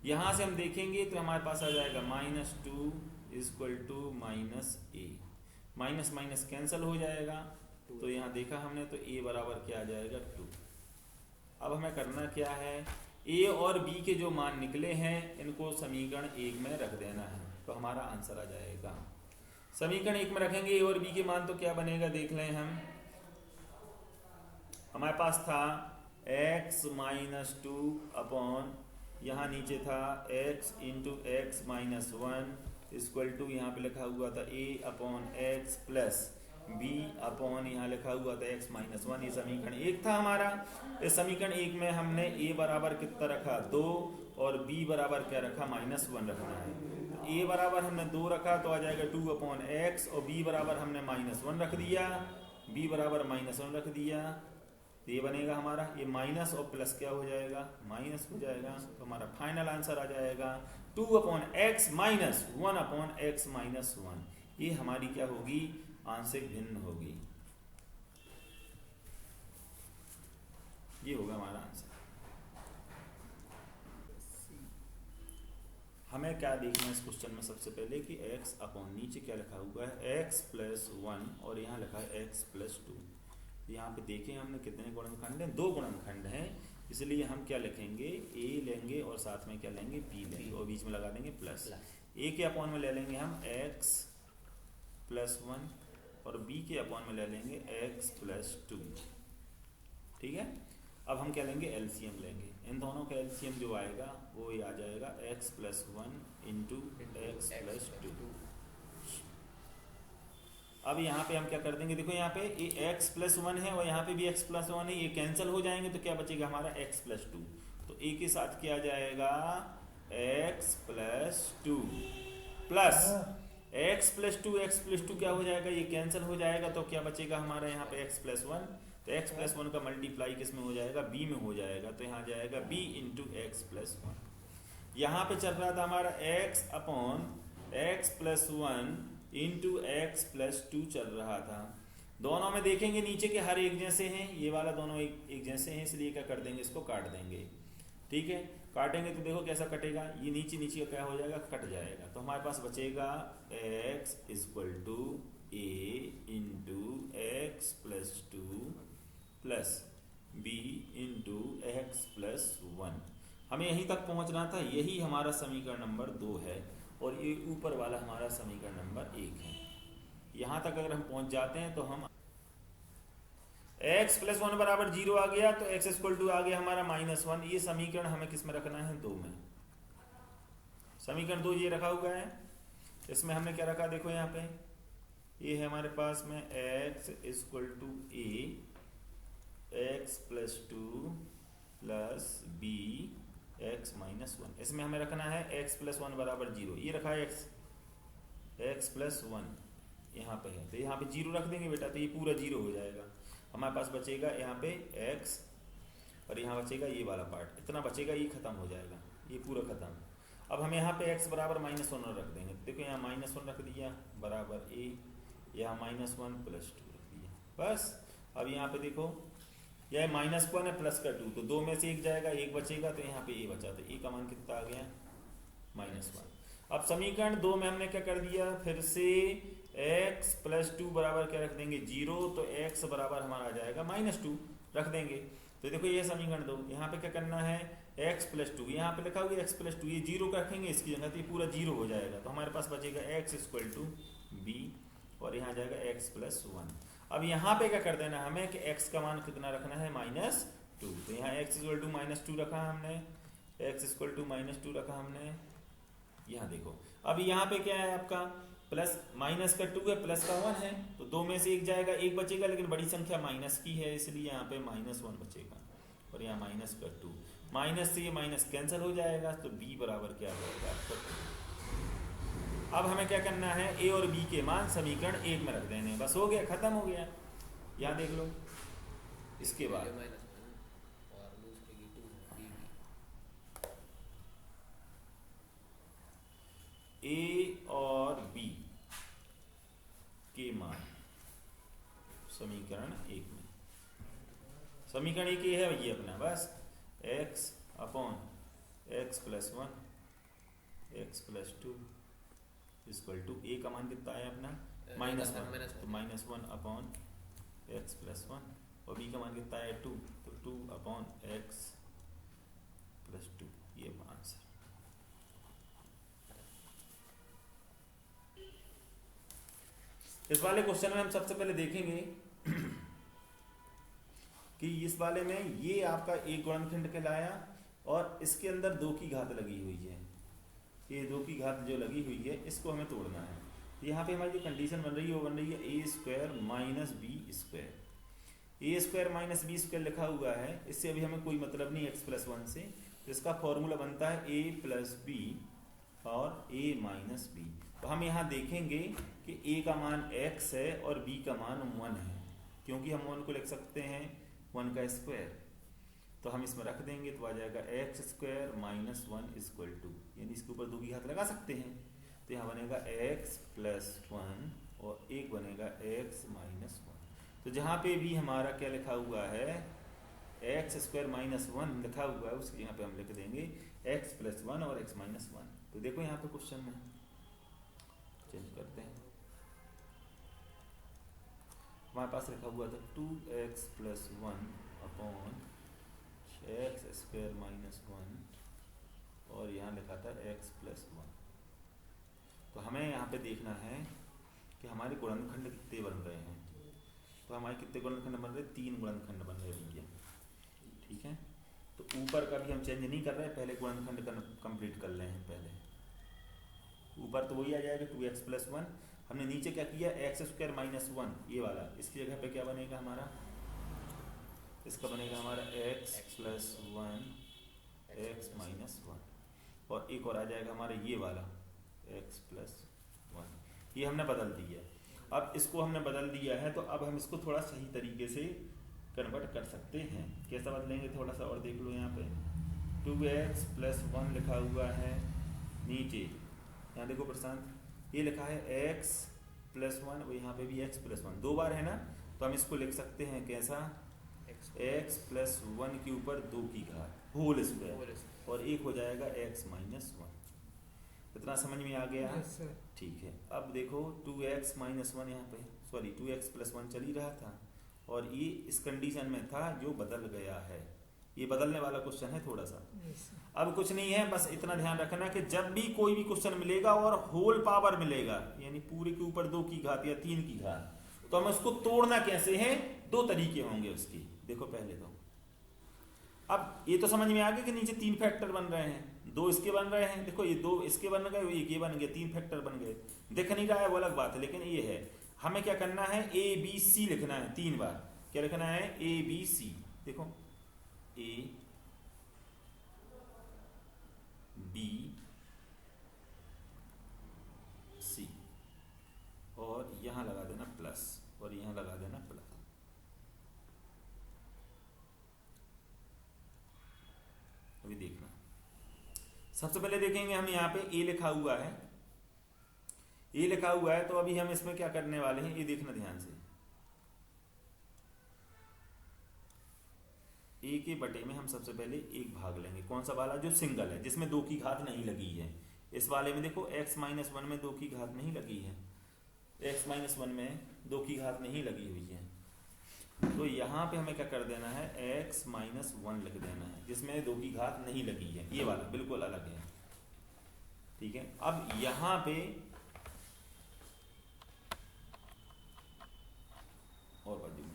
यहाँ से हम देखेंगे तो हमारे पास आ जाएगा -2 equal to -a, minus minus cancel हो जाएगा तो यहाँ देखा हमने तो a बराबर क्या आ जाएगा 2। अब हमें करना क्या है, a और b के जो मान निकले हैं इनको समीकरण 1 में रख देना है तो हमारा आंसर आ जाएगा। समीकरण 1 में रखेंगे a और b के मान तो क्या बनेगा देख लें हम, हमारे पास था x -2 अपॉन, यहाँ नीचे था x into x minus 1 equal to, यहाँ पे लिखा हुआ था a upon x plus b upon यहाँ लिखा हुआ था x माइनस 1। ये समीकरण 1 था हमारा। इस समीकरण 1 में हमने a बराबर कितना रखा 2 और b बराबर क्या रखा -1 रखना है। a बराबर हमने 2 रखा तो आ जाएगा 2 अपॉन एक्स, और b बराबर हमने -1 रख दिया, b बराबर -1 रख दिया तो ये बनेगा हमारा, ये माइनस और प्लस क्या हो जाएगा, माइनस हो जाएगा। तो हमारा फाइनल आंसर आ जाएगा 2 upon x minus 1 upon x minus 1। ये हमारी क्या होगी, आंशिक भिन्न होगी। ये होगा हमारा आंसर। हमें क्या देखना है इस क्वेश्चन में, सबसे पहले कि x अपॉन नीचे क्या लिखा हुआ है x प्लस 1 और यहाँ लिखा है x प्लस 2। यहाँ पे देखें हमने कितने गुणनखंड हैं, 2 गुणनखंड हैं, इसलिए हम क्या लिखेंगे a लेंगे और साथ में क्या लेंगे b लेंगे और बीच में लगा देंगे प्लस। a के अपॉन में ले लेंगे हम x प्लस 1 और b के अपॉन में ले लेंगे x प्लस 2। ठीक है, अब हम क्या लेंगे एलसीएम लेंगे, इन दोनों का एलसीएम जो आएगा वो ये आ जाएगा x plus 1 into x plus 2। अब यहाँ पे हम क्या कर देंगे, देखो यहाँ पे ये x प्लस 1 है और यहाँ पे भी x प्लस 1 है, ये कैंसिल हो जाएंगे तो क्या बचेगा हमारा x प्लस 2। तो a के साथ क्या जाएगा x plus 2 plus x plus 2 क्या हो जाएगा, ये कैंसिल हो जाएगा तो क्या बचेगा हमारा यहाँ पे x प्लस 1। तो x प्लस 1 का मल्टीप्लाई किस में हो जाएगा, b में हो जाएगा, तो यहाँ जाएगा b इंटू एक्स प्लस 1। यहाँ पे चल रहा था हमारा x upon x plus 1 into x plus 2 चल रहा था। दोनों में देखेंगे नीचे के हर एक जैसे हैं, ये वाला दोनों एक जैसे हैं, इसलिए क्या कर देंगे, इसको काट देंगे। ठीक है, काटेंगे तो देखो कैसा कटेगा, ये नीचे नीचे क्या हो जाएगा, कट जाएगा। तो हमारे पास बचेगा x equal to a into x plus 2 plus b into x plus 1। हमें यहीं तक पहुंचना था, यही हमारा समीकरण नंबर 2 है और ये ऊपर वाला हमारा समीकरण नंबर 1 है। यहां तक अगर हम पहुंच जाते हैं तो हम x प्लस 1 बराबर 0 आ गया तो x इक्वल टू आ गया हमारा -1। ये समीकरण हमें किस में रखना है, 2 में। समीकरण 2 ये रखा हुआ है, इसमें हमने क्या रखा, देखो यहाँ पे ये है हमारे पास में x equal to a x plus 2 plus b x minus 1। इसमें हमें रखना है x प्लस 1 बराबर 0, ये रखा है x प्लस 1 यहाँ पे है तो यहाँ पे 0 रख देंगे बेटा, तो ये पूरा 0 हो जाएगा। हमारे पास बचेगा यहाँ पे x और यहाँ बचेगा ये वाला पार्ट, इतना बचेगा, ये खत्म हो जाएगा, ये पूरा खत्म। अब हम यहाँ पे x बराबर -1 रख देंगे, देखो यहाँ -1 रख दिया बराबर a, यहाँ -1 प्लस 2 रख दिया बस। अब यहाँ पे देखो यह -1 है प्लस का 2, तो 2 में से 1 जाएगा, 1 बचेगा, तो यहाँ पे a बचा, तो a का मान कितना आ गया -1। अब समीकरण 2 में हमने क्या कर दिया, फिर से x प्लस 2 बराबर क्या रख देंगे 0, तो x बराबर हमारा आ जाएगा -2 रख देंगे। तो देखो ये समीकरण 2, यहाँ पे क्या करना है x प्लस 2, यहाँ पे लिखा हुआ x प्लस 2, ये 0 रखेंगे इसकी जगह, तो ये पूरा 0 हो जाएगा। तो हमारे पास बचेगा x इक्वल टू b और यहाँ जाएगा x प्लस 1। अब यहाँ पे क्या कर देना हमें कि x का मान कितना रखना है -2, तो यहाँ x इक्वल टू -2 रखा हमने, x इक्वल टू -2 रखा हमने। यहाँ देखो अब यहाँ पे क्या है आपका प्लस माइनस का 2 है, प्लस का 1 है, तो दो में से एक जाएगा, एक बचेगा, लेकिन बड़ी संख्या माइनस की है इसलिए यहाँ पे -1 बचेगा और यहाँ माइनस का 2, माइनस से ये माइनस कैंसिल हो जाएगा, तो b बराबर क्या होगा आपका 2। अब हमें क्या करना है, a और b के मान समीकरण 1 में रख देने, बस हो गया, खत्म हो गया। यहाँ देख लो, इसके बाद a और b के मान समीकरण 1 में, समीकरण 1 ये है भैया अपना, बस x upon x plus 1 x plus 2 equal to a का मान कितना है अपना -1, तो -1 अपॉन x प्लस 1, और b का मान कितना है 2, तो 2 अपॉन x प्लस 2, ये आंसर। इस वाले क्वेश्चन में हम सबसे पहले देखेंगे कि इस वाले में ये आपका एक गुणनखंड कहलाया और इसके अंदर 2 की घात लगी हुई है, ये 2 की घात जो लगी हुई है इसको हमें तोड़ना है। यहाँ पे हमारी जो कंडीशन बन रही है वो बन रही है a square minus b square, a square minus b square लिखा हुआ है, इससे अभी हमें कोई मतलब नहीं x प्लस 1 से, तो इसका फॉर्मूला बनता है a प्लस बी और a माइनस बी। तो हम यहाँ देखेंगे कि a का मान x है और b का मान 1 है, क्योंकि हम 1 को लिख सकते हैं 1 का स्क्वायर, तो हम इसमें रख देंगे तो आ जाएगा x square minus 1 equal to, यानी इसके ऊपर 2 की घात लगा सकते हैं, तो यहाँ बनेगा x प्लस 1 और एक बनेगा x माइनस 1। तो जहाँ पे भी हमारा क्या लिखा हुआ है x स्क्वायर माइनस 1 लिखा हुआ है, उसके यहाँ पे हम लिख देंगे x प्लस 1 और x माइनस 1। तो देखो यहाँ पे क्वेश्चन में चेंज करते हैं, हमारे पास लिखा हुआ था 2x plus 1 upon x square minus 1 और यहाँ लिखा था x प्लस 1। तो हमें यहाँ पे देखना है कि हमारे गुणनखंड कितने बन रहे हैं, तो हमारे कितने गुणनखंड बन रहे हैं, 3 गुणनखंड बन रहे हैं, ठीक है। तो ऊपर का भी हम चेंज नहीं कर रहे हैं, पहले गुणनखंड कंप्लीट कर रहे हैं। पहले ऊपर तो वही आ जाएगा 2x प्लस 1, हमने नीचे क्या किया x स्क्वायर माइनस 1 ये वाला, इसकी जगह पे क्या बनेगा हमारा, इसका बनेगा हमारा x प्लस 1 x माइनस 1 और एक और आ जाएगा हमारा ये वाला x प्लस 1, ये हमने बदल दिया। अब इसको हमने बदल दिया है तो अब हम इसको थोड़ा सही तरीके से कन्वर्ट कर सकते हैं। कैसा बदलेंगे थोड़ा सा और देख लो, यहाँ पे 2x प्लस 1 लिखा हुआ है नीचे, यहाँ देखो प्रशांत, ये लिखा है x प्लस 1 और यहाँ पे भी x प्लस 1 2 बार है ना, तो हम इसको लिख सकते हैं कैसा, x प्लस 1 के ऊपर 2 की घात होल स्क्वायर और एक हो जाएगा x माइनस 1। इतना समझ में आ गया? ठीक है। अब देखो 2x माइनस 1 यहाँ पे, सॉरी 2x प्लस 1 चल ही रहा था और ये इस कंडीशन में था जो बदल गया है, ये बदलने वाला क्वेश्चन है थोड़ा सा। अब कुछ नहीं है, बस इतना ध्यान रखना कि जब भी कोई भी क्वेश्चन मिलेगा और होल पावर मिलेगा, यानी पूरे के ऊपर 2 की घात या 3 की घात, तो हम उसको तोड़ना कैसे है, 2 तरीके होंगे उसकी। देखो पहले तो अब ये तो समझ में आ गया कि नीचे 3 फैक्टर बन रहे हैं, 2 इसके बन रहे हैं, देखो ये 2 इसके बन गए, एक ये बन गए, 3 फैक्टर बन गए। दिख नहीं रहा है वो अलग बात है, लेकिन ये है, हमें क्या करना है, a b c लिखना है 3 बार। क्या लिखना है, a b c, देखो a b c और यहां लगा देना प्लस और यहां लगा देना प्लस। अभी देखना, सबसे पहले देखेंगे हम यहाँ पे a लिखा हुआ है, a लिखा हुआ है, तो अभी हम इसमें क्या करने वाले हैं, ये देखना ध्यान से, a के बटे में हम सबसे पहले एक भाग लेंगे, कौन सा वाला, जो सिंगल है, जिसमें 2 की घात नहीं लगी है। इस वाले में देखो x माइनस 1 में 2 की घात नहीं लगी है, x माइनस 1 में 2 की घात नहीं लगी हुई है, तो यहाँ पे हमें क्या कर देना है, x माइनस 1 लिख देना है, जिसमें 2 की घात नहीं लगी है, ये वाला बिल्कुल अलग है, ठीक है। अब यहाँ पे और बाजू में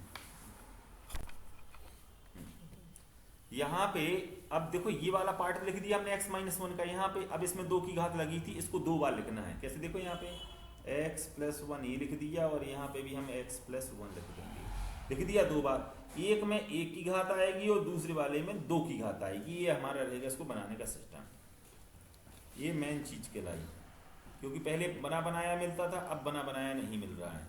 यहाँ पे अब देखो ये वाला पार्ट लिख दिया हमने x माइनस 1 का, यहाँ पे अब इसमें 2 की घात लगी थी, इसको 2 बार लिखना है। कैसे, देखो यहाँ पे एक्स प्लस वन ये लिख दिया और यहाँ पे भी हम एक्स प्लस वन लिख देंगे। लिख दिया दो बार, एक में एक की घात आएगी और दूसरे वाले में दो की घात आएगी। ये हमारा रहेगा इसको बनाने का सिस्टम। ये मेन चीज कहलाई, क्योंकि पहले बना बनाया मिलता था, अब बना बनाया नहीं मिल रहा है।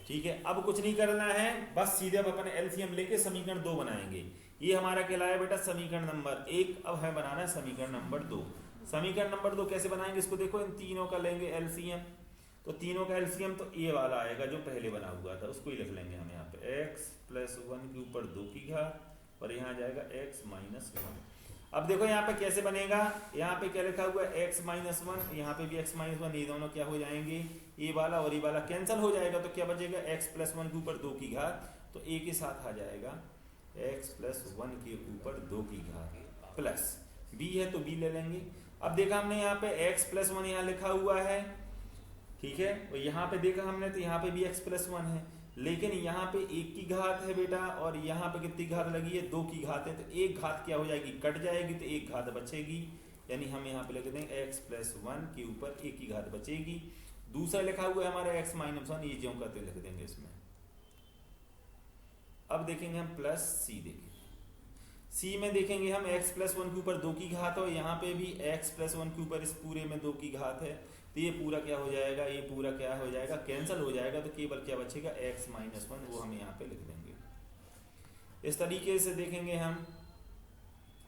ठीक है, अब कुछ नहीं करना है, बस सीधे अब अपन एलसीएम लेके समीकरण 2 बनाएंगे। ये हमारा कहलाया बेटा समीकरण नंबर 1। अब है बनाना है समीकरण नंबर 2। समीकरण नंबर 2 कैसे बनाएंगे इसको देखो, इन तीनों का लेंगे एलसीएम। तो तीनों का एलसीएम तो ए वाला आएगा जो पहले बना हुआ था, उसको ही लिख लेंगे हम यहाँ पे, एक्स प्लस वन के ऊपर 2 की घात और यहाँ जाएगा एक्स माइनस वन। अब देखो यहाँ पे कैसे बनेगा, यहाँ पे क्या लिखा हुआ है एक्स माइनस वन, यहाँ पे भी एक्स माइनस वन, ये दोनों क्या हो जाएंगे, ए वाला और ए वाला कैंसिल हो जाएगा। तो क्या बचेगा, एक्स प्लस वन के ऊपर 2 की घात, तो ए के साथ आ जाएगा एक्स प्लस वन के ऊपर 2 की घात प्लस बी है तो बी ले लेंगे। अब देखा हमने यहाँ पे एक्स प्लस वन यहाँ लिखा हुआ है, ठीक है, और यहाँ पे देखा हमने तो यहाँ पे भी एक्स प्लस वन है, लेकिन यहाँ पे 1 की घात है बेटा और यहाँ पे कितनी घात लगी है, 2 की घात है। तो एक घात क्या हो जाएगी, कट जाएगी, तो एक घात बचेगी, यानी हम यहाँ पे लिख देंगे एक्स प्लस वन के ऊपर 1 की घात बचेगी। दूसरा लिखा हुआ है हमारा एक्स माइनस वन, ये ज्यों करते लिख देंगे इसमें। अब देखेंगे हम प्लस सी, देखेंगे सी में देखेंगे हम एक्स प्लस वन के ऊपर 2 की घात और यहाँ पे भी एक्स प्लस वन के ऊपर इस पूरे में 2 की घात है। तो ये पूरा क्या हो जाएगा, ये पूरा क्या हो जाएगा, कैंसिल हो जाएगा। तो केवल क्या बचेगा, एक्स माइनस वन, वो हम यहाँ पे लिख देंगे। इस तरीके से देखेंगे हम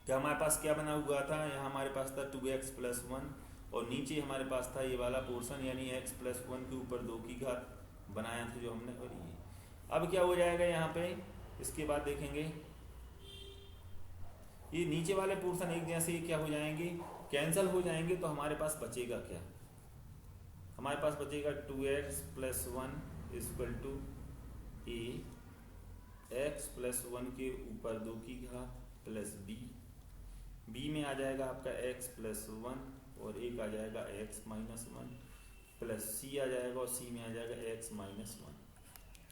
कि हमारे पास क्या बना हुआ था, यहाँ हमारे पास था 2x प्लस वन और नीचे हमारे पास था ये वाला पोर्शन, यानी x प्लस वन के ऊपर 2 की घात बनाया था जो हमने। और ये अब क्या हो जाएगा यहाँ पे, इसके बाद देखेंगे ये नीचे वाले पोर्शन एक जैसे ही क्या हो जाएंगे, कैंसिल हो जाएंगे। तो हमारे पास बचेगा क्या, हमारे पास बचेगा 2x plus one equal to a x plus one के ऊपर 2 की घात प्लस बी में आ जाएगा आपका x प्लस वन और एक आ जाएगा x माइनस वन प्लस सी आ जाएगा और सी में आ जाएगा x माइनस वन।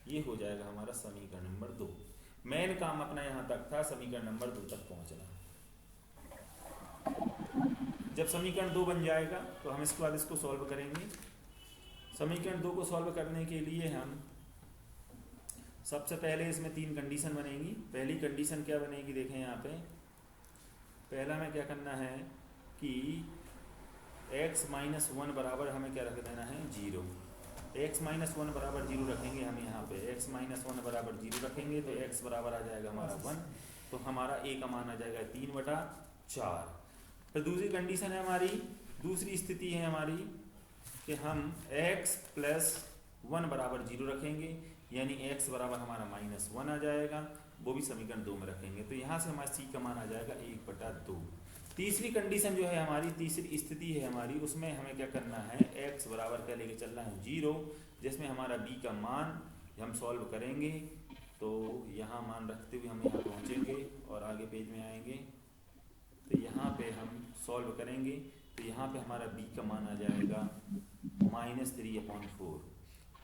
ये हो जाएगा हमारा समीकरण नंबर 2। मेन काम अपना यहाँ तक था समीकरण नंबर 2 तक पहुँचना। जब समीकरण 2 बन जाएगा तो हम इसके बाद इसको सॉल्व करेंगे। समीकरण 2 को सॉल्व करने के लिए हम सबसे पहले इसमें 3 कंडीशन बनेगी। पहली कंडीशन क्या बनेगी, देखें यहाँ पे पहला में क्या करना है कि x माइनस वन बराबर हमें क्या रख देना है, 0। x माइनस वन बराबर 0 रखेंगे हम यहाँ पे, x माइनस वन बराबर 0 रखेंगे तो x बराबर आ जाएगा हमारा 1, तो हमारा a का मान आ जाएगा 3/4। फिर दूसरी कंडीशन है हमारी, दूसरी स्थिति है हमारी कि हम x प्लस वन बराबर 0 रखेंगे, यानी x बराबर हमारा -1 आ जाएगा, वो भी समीकरण 2 में रखेंगे। तो यहाँ से हमारा c का मान आ जाएगा 1/2। तीसरी कंडीशन जो है हमारी, तीसरी स्थिति है हमारी, उसमें हमें क्या करना है, x बराबर क्या लेके चलना है, 0, जिसमें हमारा b का मान हम सॉल्व करेंगे। तो यहाँ मान रखते हुए हम यहाँ पहुँचेंगे और आगे पेज में आएंगे तो यहाँ पे हम सॉल्व करेंगे। तो यहाँ पे हमारा b का मान आ जाएगा -3/4।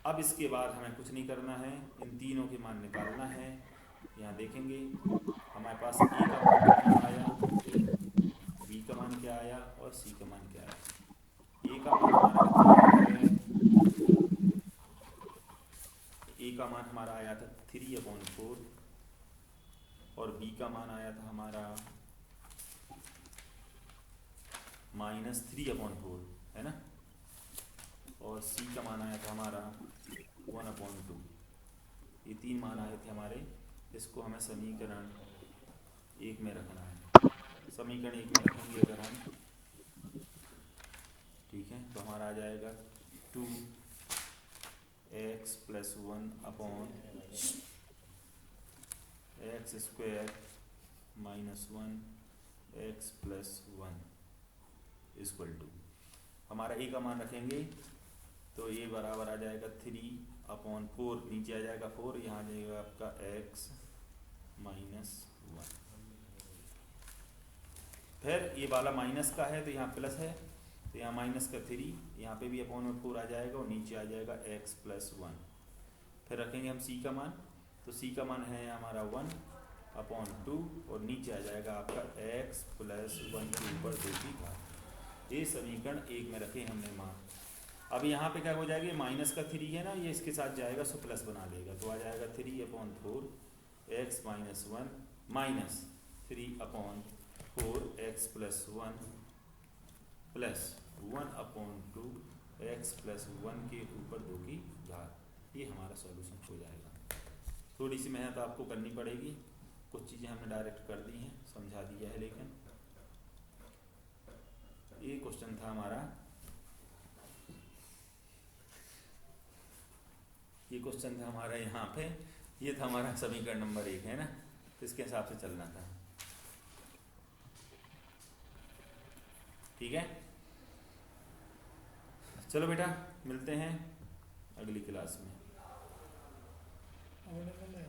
अब इसके बाद हमें कुछ नहीं करना है, इन तीनों के मान निकालना है। यहाँ देखेंगे हमारे पास a का मान कितना आया, b का मान क्या आया और c का मान क्या आया। a का मान हमारा कितना है, a का मान हमारा आया था 3/4 और b का मान आया था हमारा -3/4, है ना, और c का मान आया था हमारा 1/2। ये 3 मान आए थे हमारे। इसको हमें समीकरण 1 में रखना है। समीकरण 1 में रखेंगे अगर हम, ठीक है, तो हमारा आ जाएगा 2x plus 1 upon x square -1 x plus 1 equal to, हमारा a का मान रखेंगे तो ये बराबर आ जाएगा 3/4, नीचे आ जाएगा 4, यहाँ आ जाएगा आपका x -1। फिर ये वाला माइनस का है तो यहाँ प्लस है, तो यहाँ माइनस का 3, यहाँ पे भी अपॉन में 4 आ जाएगा और नीचे आ जाएगा x प्लस 1। फिर रखेंगे हम c का मान, तो c का मान है हमारा 1/2 और नीचे आ जाएगा आपका x प्लस 1 के ऊपर 2 की घात। ये समीकरण 1 में रखे हमने मान। अब यहाँ पे क्या हो जाएगा, माइनस का 3 है ना, ये इसके साथ जाएगा सो प्लस बना लेगा, तो आ जाएगा 3/4 x minus 1 minus 3/4 x plus 1 plus 1/2 x plus 1 के ऊपर 2 की घात। ये हमारा सॉल्यूशन हो जाएगा। थोड़ी सी मेहनत आपको करनी पड़ेगी, कुछ चीज़ें हमने डायरेक्ट कर दी हैं, समझा दिया है, लेकिन ये क्वेश्चन था हमारा, ये क्वेश्चन था हमारा यहाँ पे, ये था हमारा समीकरण नंबर 1 है ना, तो इसके हिसाब से चलना था। ठीक है, चलो बेटा मिलते हैं अगली क्लास में। अवेलेबल है।